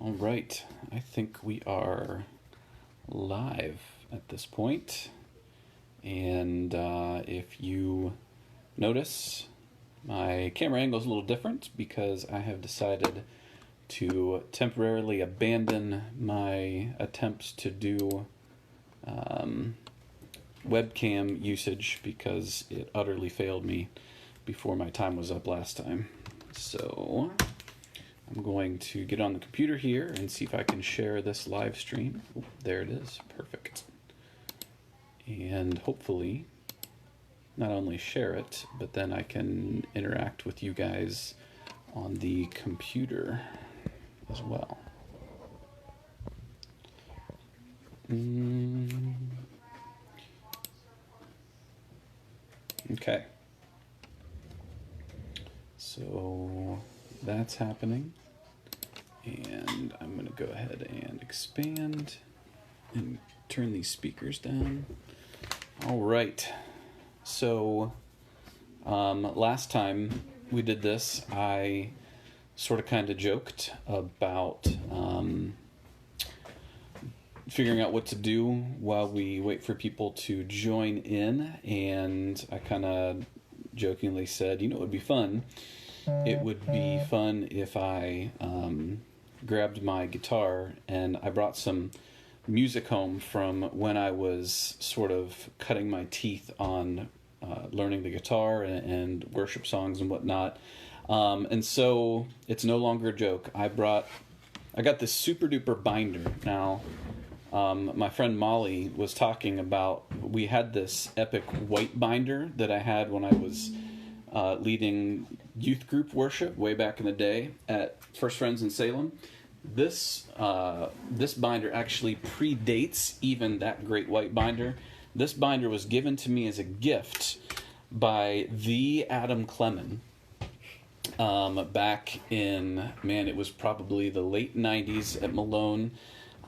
All right, I think we are live at this point. And if you notice, my camera angle is a little different because I have decided to temporarily abandon my attempts to do webcam usage because it utterly failed me before my time was up last time. So I'm going to get on the computer here and see if I can share this live stream. Ooh, there it is. Perfect. And hopefully not only share it, but then I can interact with you guys on the computer as well. Okay. So that's happening. And I'm going to go ahead and expand and turn these speakers down. All right. So last time we did this, I sort of kind of joked about figuring out what to do while we wait for people to join in. And I kind of jokingly said, it would be fun. It would be fun if I grabbed my guitar and I brought some music home from when I was sort of cutting my teeth on learning the guitar and worship songs and whatnot. And so it's no longer a joke. I got this super duper binder. Now, my friend Molly was talking about, we had this epic white binder that I had when I was leading youth group worship way back in the day at First Friends in Salem. This binder actually predates even that great white binder. This binder was given to me as a gift by the Adam Clemon back in, it was probably the late 90s at Malone.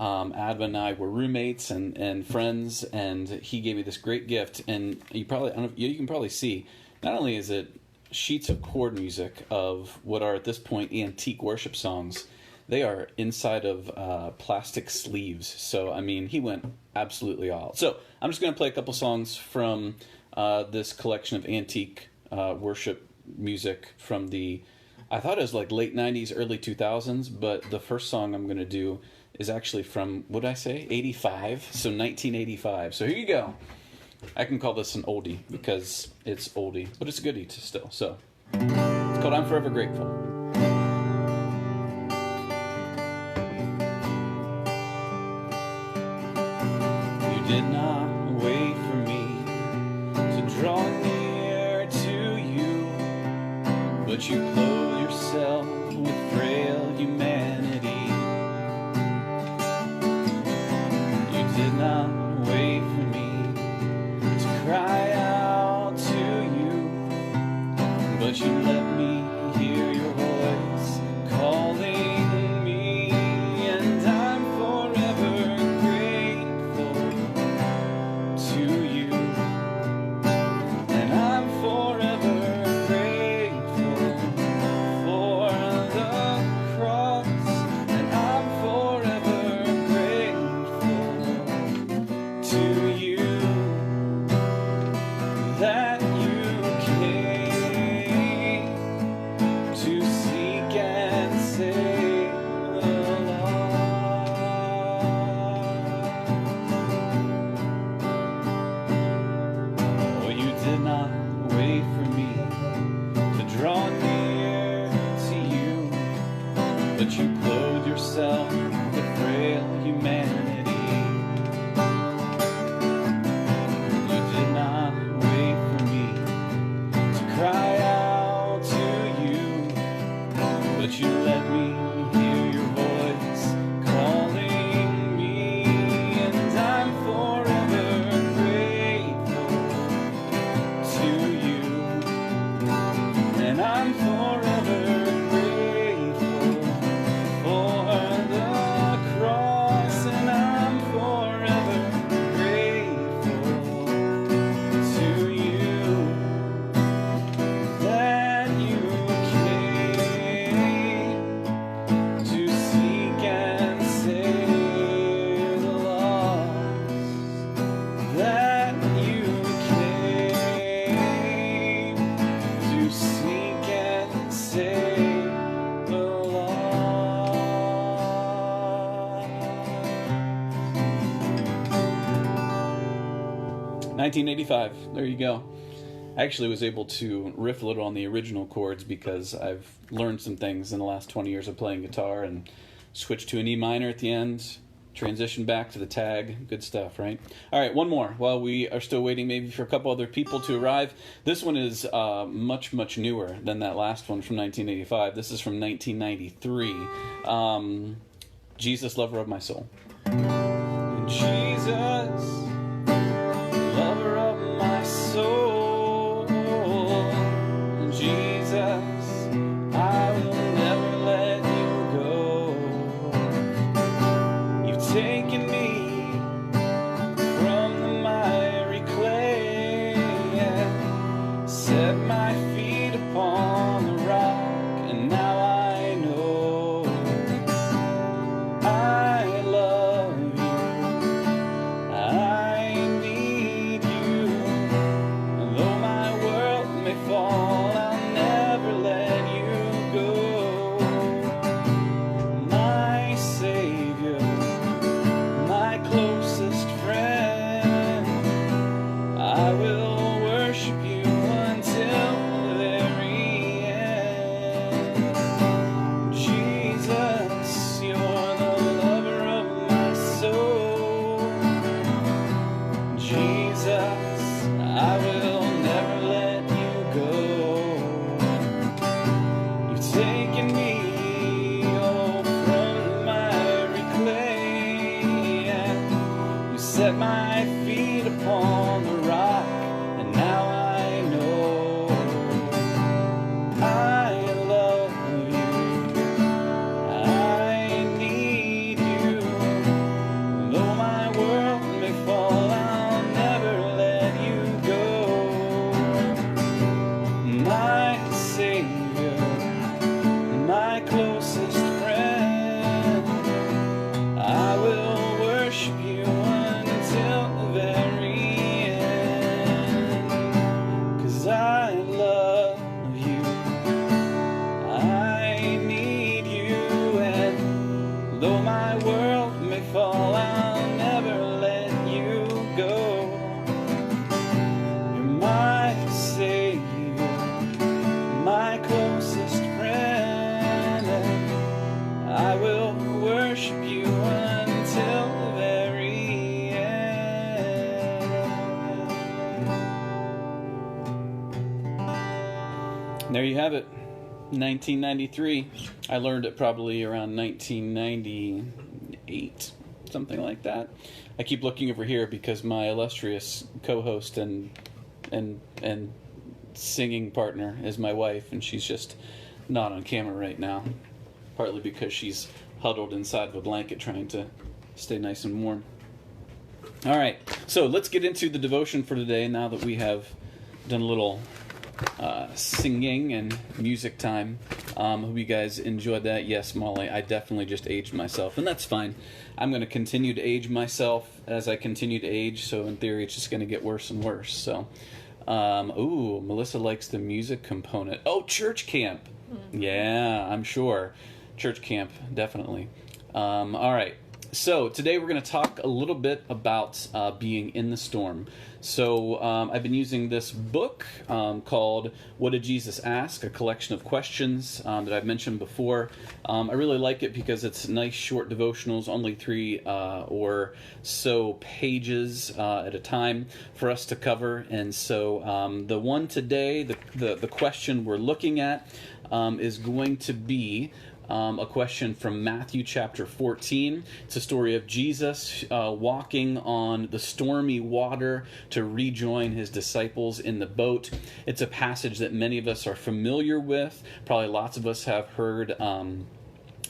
Adam and I were roommates and friends, and he gave me this great gift. And you can probably see, not only is it sheets of chord music of what are at this point antique worship songs, they are inside of plastic sleeves. So, he went absolutely all. So, I'm just going to play a couple songs from this collection of antique worship music from I thought it was like late 90s, early 2000s, but the first song I'm going to do is actually from, what did I say, 85? So 1985. So here you go. I can call this an oldie because it's oldie, but it's a goodie still. So it's called I'm Forever Grateful. You did not wait for me to draw near to you, but you clothe yourself with frail humanity. You did not wait for me to cry out to you, but you let me hear your voice calling me, and I'm forever grateful to you, and I'm forever grateful for the cross, and I'm forever grateful to you that you came to seek and save the lost. Oh, you did not wait for me to draw near to you, but you clothed yourself with frail humanity. You did not wait for me to cry out to you, but you let me hear your voice calling me, and I'm forever grateful to you, and I'm forever grateful for the cross, and I'm 1985. There you go. I actually was able to riff a little on the original chords because I've learned some things in the last 20 years of playing guitar and switched to an E minor at the end, transition back to the tag. Good stuff, right? All right, one more while we are still waiting maybe for a couple other people to arrive. This one is much, much newer than that last one from 1985. This is from 1993. Jesus, Lover of My Soul. Jesus, Lover of my soul. Jesus, I will never let you go. You've taken me from the miry clay and set my feet upon the rock, and now I know I love you. I need you. Though my world may fall, I'll never let you go. My Savior, my closest friend, I will worship you until the very end. Jesus, you're the lover of my soul. Jesus, I will never let you go. You've taken me, from the miry clay, and you set my feet upon the rock, and now I know I love you. I need you. Though my world may fall, I'll never let you go. My Savior, my closest friend, I will worship you until the very end. 'Cause I love you. I need you. And though my world may fall, I'll never let you go. You're my Savior, my closest friend, and I will worship you until the very end. There you have it. 1993. I learned it probably around 1998, something like that. I keep looking over here because my illustrious co-host and singing partner is my wife, and she's just not on camera right now, partly because she's huddled inside of a blanket trying to stay nice and warm. All right, so let's get into the devotion for today now that we have done a little singing and music time. Hope you guys enjoyed that. Yes, Molly, I definitely just aged myself, and that's fine. I'm going to continue to age myself as I continue to age, so in theory it's just going to get worse and worse. So, Melissa likes the music component. Oh, church camp. Yeah, I'm sure. Church camp, definitely. All right. So today we're going to talk a little bit about being in the storm. So I've been using this book called What Did Jesus Ask? A collection of questions that I've mentioned before. I really like it because it's nice short devotionals, only 3 or so pages at a time for us to cover. And so the one today, the question we're looking at is going to be a question from Matthew chapter 14. It's a story of Jesus walking on the stormy water to rejoin his disciples in the boat. It's a passage that many of us are familiar with. Probably lots of us have heard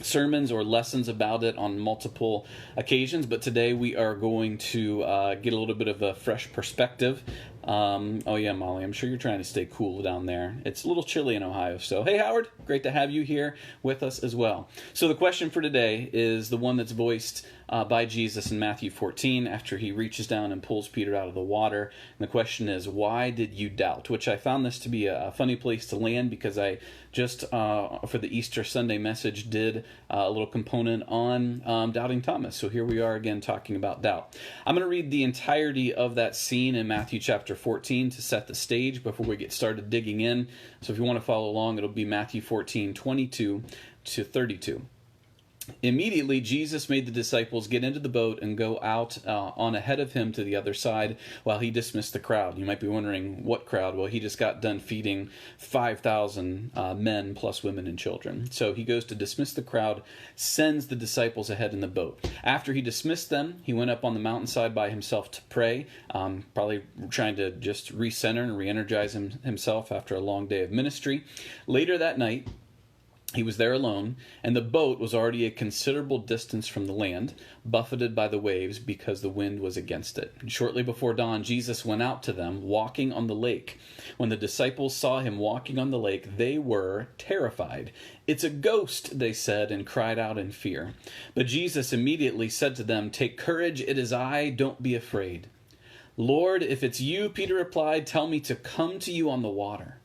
sermons or lessons about it on multiple occasions, but today we are going to get a little bit of a fresh perspective Oh yeah, Molly, I'm sure you're trying to stay cool down there. It's a little chilly in Ohio. So, hey, Howard, great to have you here with us as well. So the question for today is the one that's voiced by Jesus in Matthew 14 after he reaches down and pulls Peter out of the water. And the question is, why did you doubt? Which I found this to be a funny place to land because I just, for the Easter Sunday message, did a little component on doubting Thomas. So here we are again talking about doubt. I'm going to read the entirety of that scene in Matthew chapter 14 to set the stage before we get started digging in. So if you want to follow along, it'll be Matthew 14, 22 to 32. Immediately, Jesus made the disciples get into the boat and go out on ahead of him to the other side while he dismissed the crowd. You might be wondering, what crowd? Well, he just got done feeding 5,000 men plus women and children. So he goes to dismiss the crowd, sends the disciples ahead in the boat. After he dismissed them, he went up on the mountainside by himself to pray, probably trying to just recenter and re-energize himself after a long day of ministry. Later that night, he was there alone, and the boat was already a considerable distance from the land, buffeted by the waves because the wind was against it. And shortly before dawn, Jesus went out to them, walking on the lake. When the disciples saw him walking on the lake, they were terrified. "It's a ghost," they said, and cried out in fear. But Jesus immediately said to them, "Take courage, it is I, don't be afraid." "Lord, if it's you," Peter replied, "tell me to come to you on the water."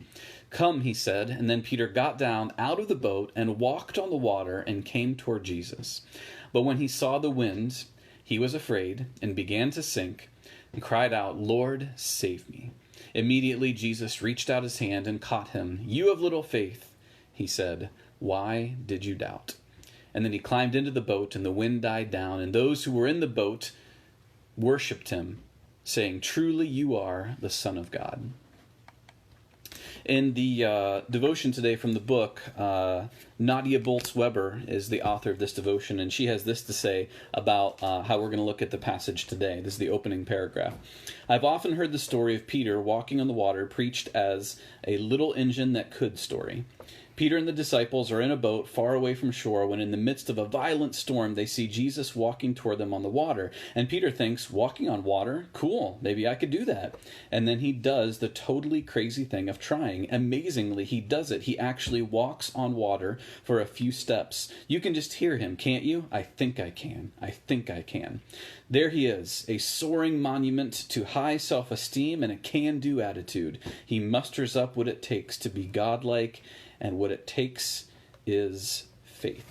"Come," he said, and then Peter got down out of the boat and walked on the water and came toward Jesus. But when he saw the wind, he was afraid and began to sink and cried out, "Lord, save me." Immediately Jesus reached out his hand and caught him. "You of little faith," he said, "why did you doubt?" And then he climbed into the boat and the wind died down, and those who were in the boat worshipped him, saying, "Truly you are the Son of God." In the devotion today from the book, Nadia Bolz-Weber is the author of this devotion, and she has this to say about how we're going to look at the passage today. This is the opening paragraph. "I've often heard the story of Peter walking on the water preached as a little engine that could story. Peter and the disciples are in a boat far away from shore when in the midst of a violent storm they see Jesus walking toward them on the water. And Peter thinks, walking on water? Cool, maybe I could do that. And then he does the totally crazy thing of trying. Amazingly, he does it. He actually walks on water for a few steps. You can just hear him, can't you? I think I can. I think I can. There he is, a soaring monument to high self-esteem and a can-do attitude. He musters up what it takes to be godlike, and what it takes is faith.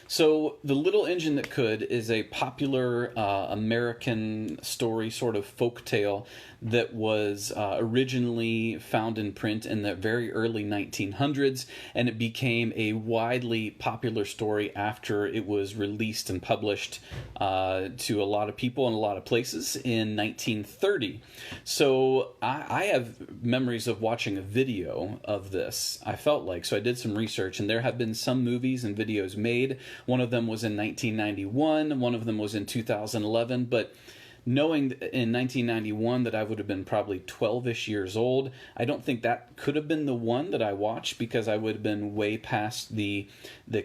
So, The Little Engine That Could is a popular American story, sort of folk tale, that was originally found in print in the very early 1900s, and it became a widely popular story after it was released and published to a lot of people in a lot of places in 1930. So I have memories of watching a video of this, I felt like. So I did some research, and there have been some movies and videos made. One of them was in 1991, one of them was in 2011, but knowing in 1991 that I would have been probably 12-ish years old, I don't think that could have been the one that I watched, because I would have been way past the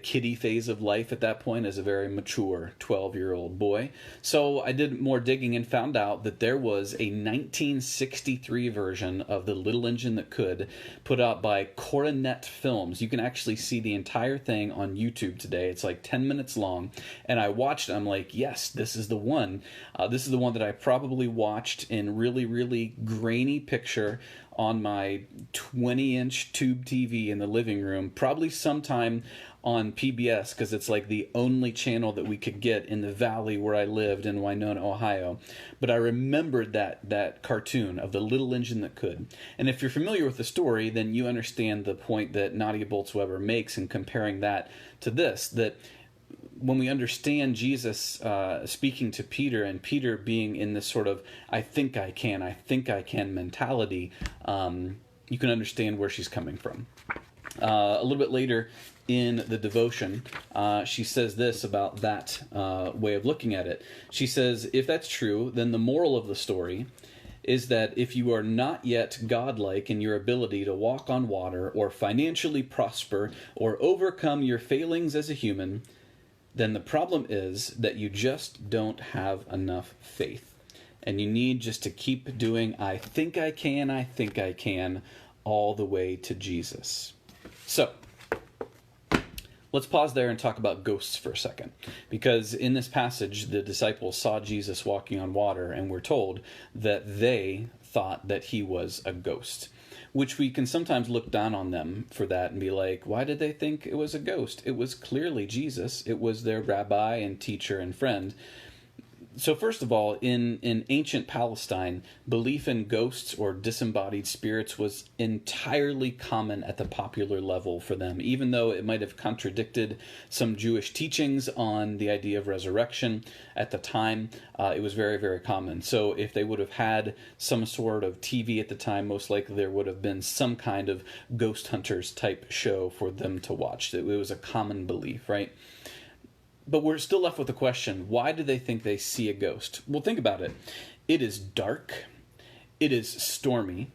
kiddie phase of life at that point as a very mature 12-year-old boy. So I did more digging and found out that there was a 1963 version of The Little Engine That Could put out by Coronet Films. You can actually see the entire thing on YouTube today. It's like 10 minutes long, and I watched it. I'm like, yes, this is the one. This is the one that I probably watched in really, really grainy picture on my 20-inch tube TV in the living room, probably sometime on PBS, because it's like the only channel that we could get in the valley where I lived in Winona, Ohio. But I remembered that cartoon of The Little Engine That Could. And if you're familiar with the story, then you understand the point that Nadia Bolz-Weber makes in comparing that to this, that when we understand Jesus speaking to Peter, and Peter being in this sort of I think I can mentality, you can understand where she's coming from. A little bit later in the devotion, she says this about that way of looking at it. She says, if that's true, then the moral of the story is that if you are not yet godlike in your ability to walk on water, or financially prosper, or overcome your failings as a human, then the problem is that you just don't have enough faith. And you need just to keep doing, I think I can, all the way to Jesus. So, let's pause there and talk about ghosts for a second. Because in this passage, the disciples saw Jesus walking on water, and we're told that they thought that he was a ghost. Which we can sometimes look down on them for that and be like, why did they think it was a ghost? It was clearly Jesus. It was their rabbi and teacher and friend. So first of all, in ancient Palestine, belief in ghosts or disembodied spirits was entirely common at the popular level for them, even though it might have contradicted some Jewish teachings on the idea of resurrection at the time. It was very, very common. So if they would have had some sort of TV at the time, most likely there would have been some kind of ghost hunters type show for them to watch. It was a common belief, right? But we're still left with the question, why do they think they see a ghost? Well, think about it. It is dark. It is stormy.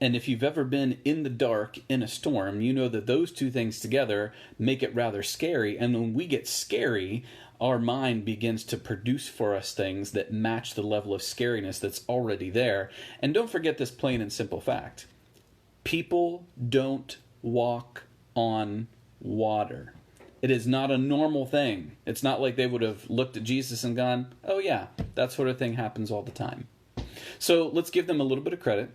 And if you've ever been in the dark in a storm, you know that those two things together make it rather scary. And when we get scary, our mind begins to produce for us things that match the level of scariness that's already there. And don't forget this plain and simple fact. People don't walk on water. It is not a normal thing. It's not like they would have looked at Jesus and gone, oh yeah, that sort of thing happens all the time. So let's give them a little bit of credit.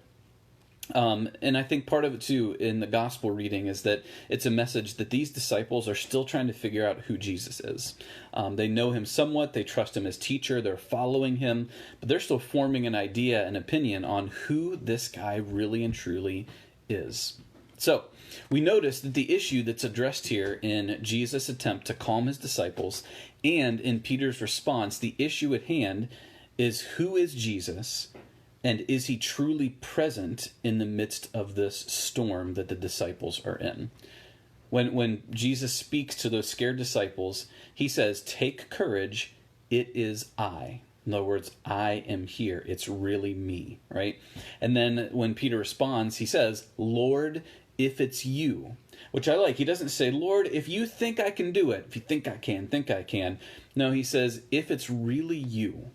And I think part of it too in the gospel reading is that it's a message that these disciples are still trying to figure out who Jesus is. They know him somewhat, they trust him as teacher, they're following him, but they're still forming an idea, an opinion on who this guy really and truly is. So, we notice that the issue that's addressed here in Jesus' attempt to calm his disciples and in Peter's response, the issue at hand is who is Jesus and is he truly present in the midst of this storm that the disciples are in? When Jesus speaks to those scared disciples, he says, take courage, it is I. In other words, I am here. It's really me, right? And then when Peter responds, he says, Lord, if it's you, which I like. He doesn't say, Lord, if you think I can do it, if you think I can. No, he says, if it's really you.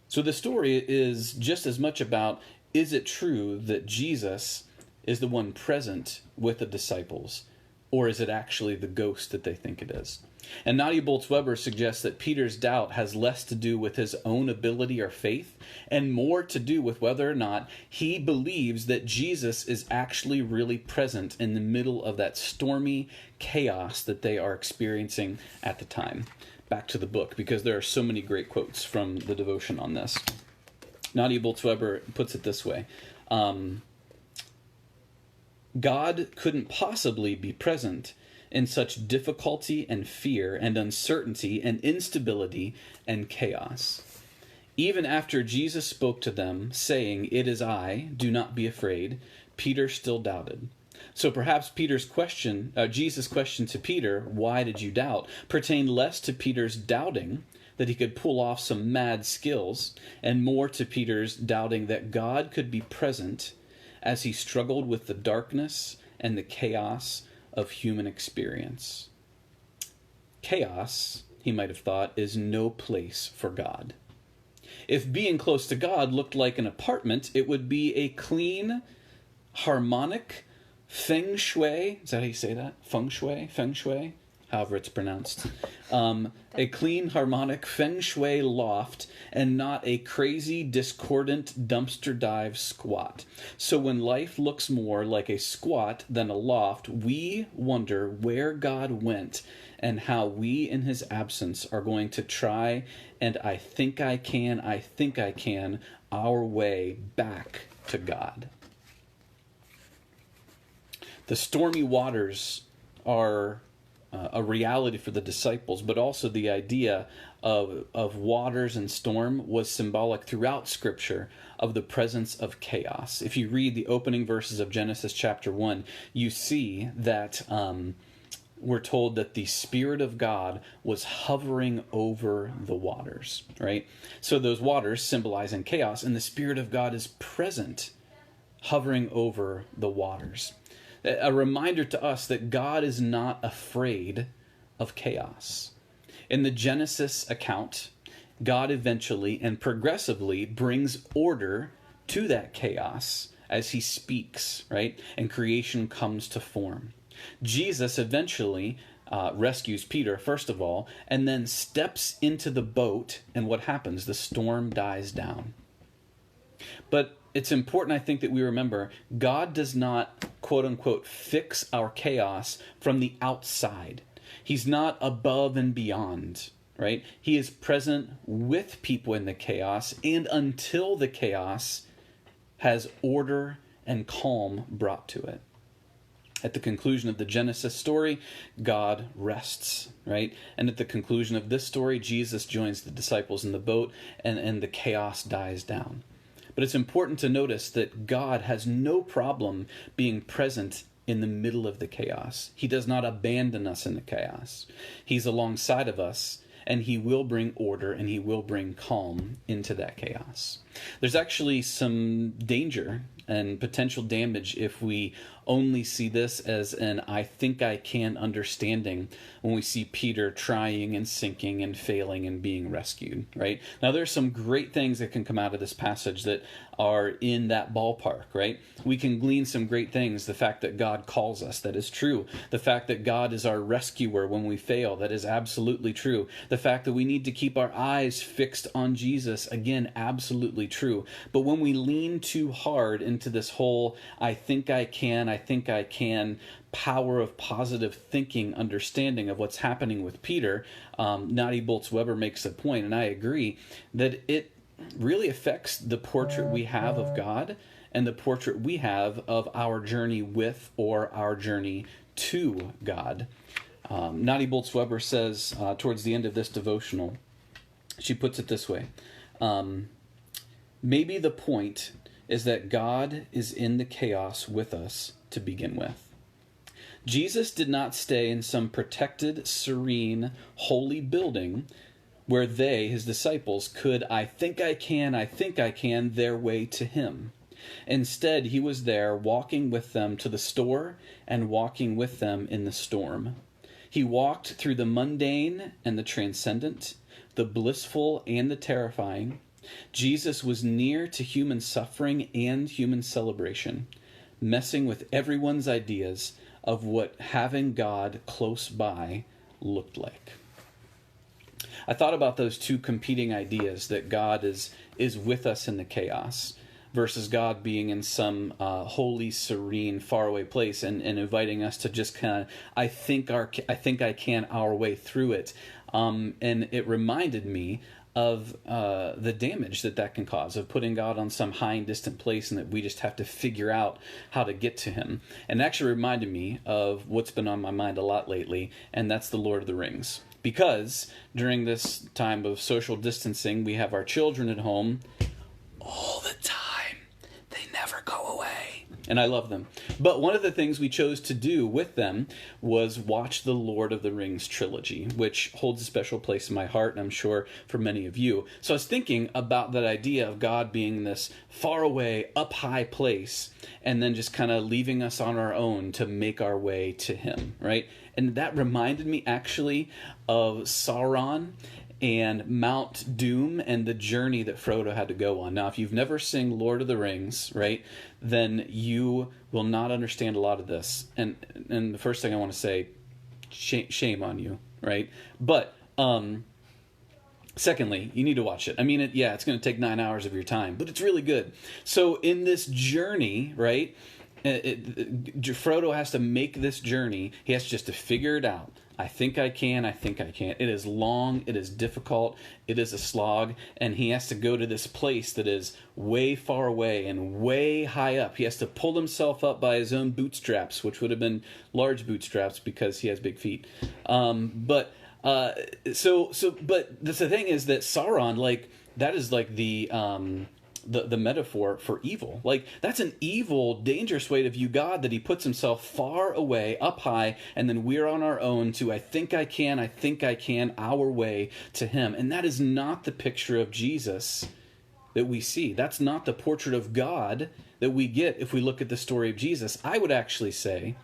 So the story is just as much about, is it true that Jesus is the one present with the disciples, or is it actually the ghost that they think it is? And Nadia Boltz-Weber suggests that Peter's doubt has less to do with his own ability or faith and more to do with whether or not he believes that Jesus is actually really present in the middle of that stormy chaos that they are experiencing at the time. Back to the book, because there are so many great quotes from the devotion on this. Nadia Boltz-Weber puts it this way. God couldn't possibly be present in such difficulty and fear and uncertainty and instability and chaos. Even after Jesus spoke to them, saying, it is I, do not be afraid, Peter still doubted. So perhaps Jesus' question to Peter, why did you doubt, pertained less to Peter's doubting that he could pull off some mad skills, and more to Peter's doubting that God could be present as he struggled with the darkness and the chaos of human experience. Chaos, he might have thought, is no place for God. If being close to God looked like an apartment, it would be a clean, harmonic, feng shui. Is that how you say that? Feng shui? Feng shui? However it's pronounced. A clean, harmonic feng shui loft and not a crazy, discordant dumpster dive squat. So when life looks more like a squat than a loft, we wonder where God went and how we, in his absence, are going to try and I think I can, our way back to God. The stormy waters are a reality for the disciples, but also the idea of waters and storm was symbolic throughout Scripture of the presence of chaos. If you read the opening verses of Genesis chapter 1, you see that we're told that the Spirit of God was hovering over the waters, right? So those waters symbolizing chaos, and the Spirit of God is present, hovering over the waters. A reminder to us that God is not afraid of chaos. In the Genesis account, God eventually and progressively brings order to that chaos as he speaks, right? And creation comes to form. Jesus eventually rescues Peter, first of all, and then steps into the boat, and what happens? The storm dies down. But it's important, I think, that we remember God does not, quote unquote, fix our chaos from the outside. He's not above and beyond, right? He is present with people in the chaos, and until the chaos has order and calm brought to it. At the conclusion of the Genesis story, God rests, right? And at the conclusion of this story, Jesus joins the disciples in the boat, and the chaos dies down. But it's important to notice that God has no problem being present in the middle of the chaos. He does not abandon us in the chaos. He's alongside of us, and he will bring order and he will bring calm into that chaos. There's actually some danger and potential damage if we only see this as an I think I can understanding when we see Peter trying and sinking and failing and being rescued, right? Now, there's some great things that can come out of this passage that are in that ballpark, right? We can glean some great things. The fact that God calls us, that is true. The fact that God is our rescuer when we fail, that is absolutely true. The fact that we need to keep our eyes fixed on Jesus, again, absolutely true. But when we lean too hard into this whole I think I can power of positive thinking understanding of what's happening with Peter, Natty Boltz-Weber makes a point, and I agree, that it really affects the portrait we have of God and the portrait we have of our journey with or our journey to God. Natty Boltz-Weber says towards the end of this devotional, she puts it this way, maybe the point is that God is in the chaos with us to begin with. Jesus did not stay in some protected, serene, holy building where they, his disciples, could, I think I can, their way to him. Instead, he was there walking with them to the store and walking with them in the storm. He walked through the mundane and the transcendent, the blissful and the terrifying. Jesus was near to human suffering and human celebration, messing with everyone's ideas of what having God close by looked like. I thought about those two competing ideas, that God is with us in the chaos versus God being in some holy, serene, faraway place and inviting us to just kind of, I think I can our way through it. And it reminded me of the damage that can cause, of putting God on some high and distant place and that we just have to figure out how to get to him. And it actually reminded me of what's been on my mind a lot lately, and that's the Lord of the Rings. Because during this time of social distancing, we have our children at home all the time. They never go away. And I love them. But one of the things we chose to do with them was watch the Lord of the Rings trilogy, which holds a special place in my heart, and I'm sure for many of you. So I was thinking about that idea of God being this far away, up high place, and then just kind of leaving us on our own to make our way to him, right? And that reminded me actually of Sauron and Mount Doom and the journey that Frodo had to go on. Now, if you've never seen Lord of the Rings, right, then you will not understand a lot of this. And the first thing I want to say, shame on you, right? But secondly, you need to watch it. I mean, it's going to take 9 hours of your time, but it's really good. So in this journey, right, Frodo has to make this journey. He has just to figure it out. I think I can. It is long, it is difficult, it is a slog, and he has to go to this place that is way far away and way high up. He has to pull himself up by his own bootstraps, which would have been large bootstraps because he has big feet. But the thing is that Sauron, that is the metaphor for evil. That's an evil, dangerous way to view God, that he puts himself far away, up high, and then we're on our own to I think I can, our way to him. And that is not the picture of Jesus that we see. That's not the portrait of God that we get if we look at the story of Jesus. I would actually say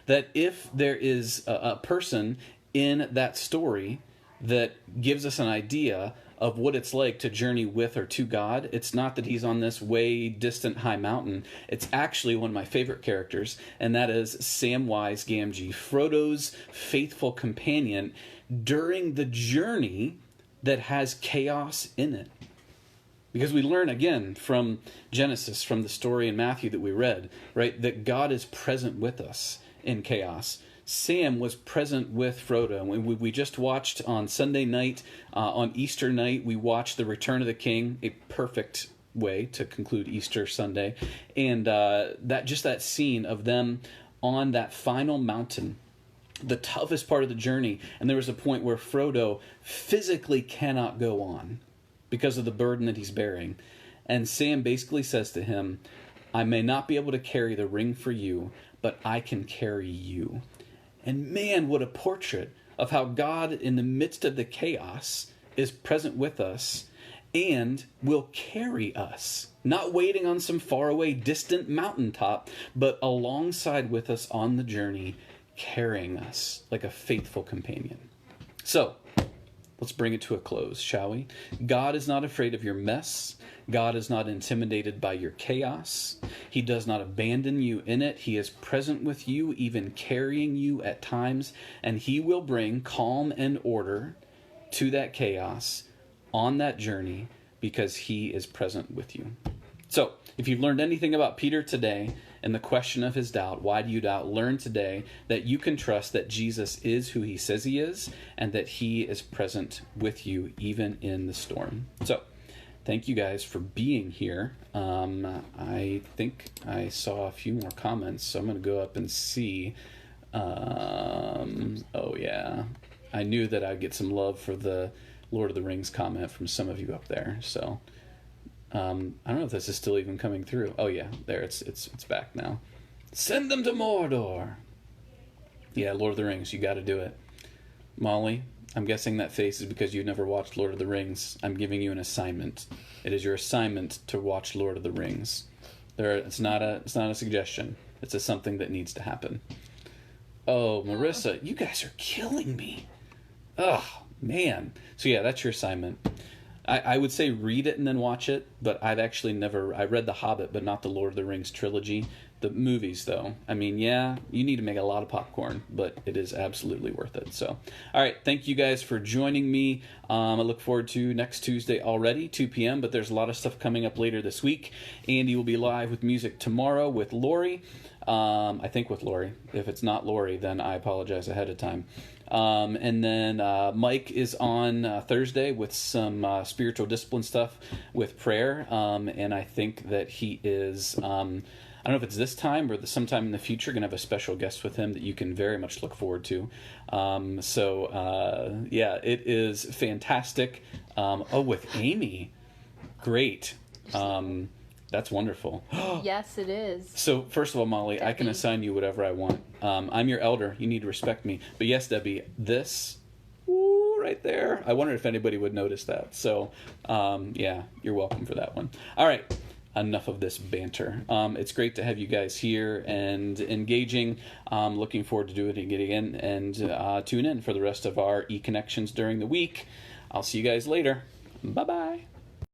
that if there is a person in that story that gives us an idea of what it's like to journey with or to God. It's not that he's on this way distant high mountain. It's actually one of my favorite characters, and that is Samwise Gamgee, Frodo's faithful companion during the journey that has chaos in it. Because we learn again from Genesis, from the story in Matthew that we read, right, that God is present with us in chaos. Sam was present with Frodo. We just watched on Sunday night, on Easter night, we watched The Return of the King, a perfect way to conclude Easter Sunday. And that scene of them on that final mountain, the toughest part of the journey, and there was a point where Frodo physically cannot go on because of the burden that he's bearing. And Sam basically says to him, I may not be able to carry the ring for you, but I can carry you. And man, what a portrait of how God, in the midst of the chaos, is present with us and will carry us. Not waiting on some faraway, distant mountaintop, but alongside with us on the journey, carrying us like a faithful companion. So, let's bring it to a close, shall we? God is not afraid of your mess. God is not intimidated by your chaos. He does not abandon you in it. He is present with you, even carrying you at times, and he will bring calm and order to that chaos on that journey because he is present with you. So, if you've learned anything about Peter today and the question of his doubt, why do you doubt? Learn today that you can trust that Jesus is who he says he is and that he is present with you even in the storm. So, thank you guys for being here. I think I saw a few more comments, so I'm going to go up and see. Oh, yeah. I knew that I'd get some love for the Lord of the Rings comment from some of you up there, so... I don't know if this is still even coming through. Oh yeah, there, it's back now. Send them to Mordor. Yeah, Lord of the Rings, you got to do it. Molly, I'm guessing that face is because you've never watched Lord of the Rings. I'm giving you an assignment. It is your assignment to watch Lord of the Rings. It's not a suggestion. It's something that needs to happen. Oh, Marissa, you guys are killing me. Oh, man. So yeah, that's your assignment. I would say read it and then watch it, but I've actually I read The Hobbit, but not the Lord of the Rings trilogy. The movies, though, I mean, yeah, you need to make a lot of popcorn, but it is absolutely worth it. So, all right, thank you guys for joining me. I look forward to next Tuesday already, 2 p.m., but there's a lot of stuff coming up later this week. Andy will be live with music tomorrow with Lori. I think with Lori. If it's not Lori, then I apologize ahead of time. And then Mike is on Thursday with some spiritual discipline stuff with prayer. And I think that he is, I don't know if it's this time or sometime in the future, going to have a special guest with him that you can very much look forward to. Yeah, it is fantastic. With Amy. Great. That's wononderful. Yes, it is. So, first of all, Molly, Debbie. I can assign you whatever I want. I'm your elder. You need to respect me. But yes, Debbie, this, right there, I wondered if anybody would notice that. So, yeah, you're welcome for that one. All right, enough of this banter. It's great to have you guys here and engaging. Looking forward to doing it again and tune in for the rest of our E-Connections during the week. I'll see you guys later. Bye-bye.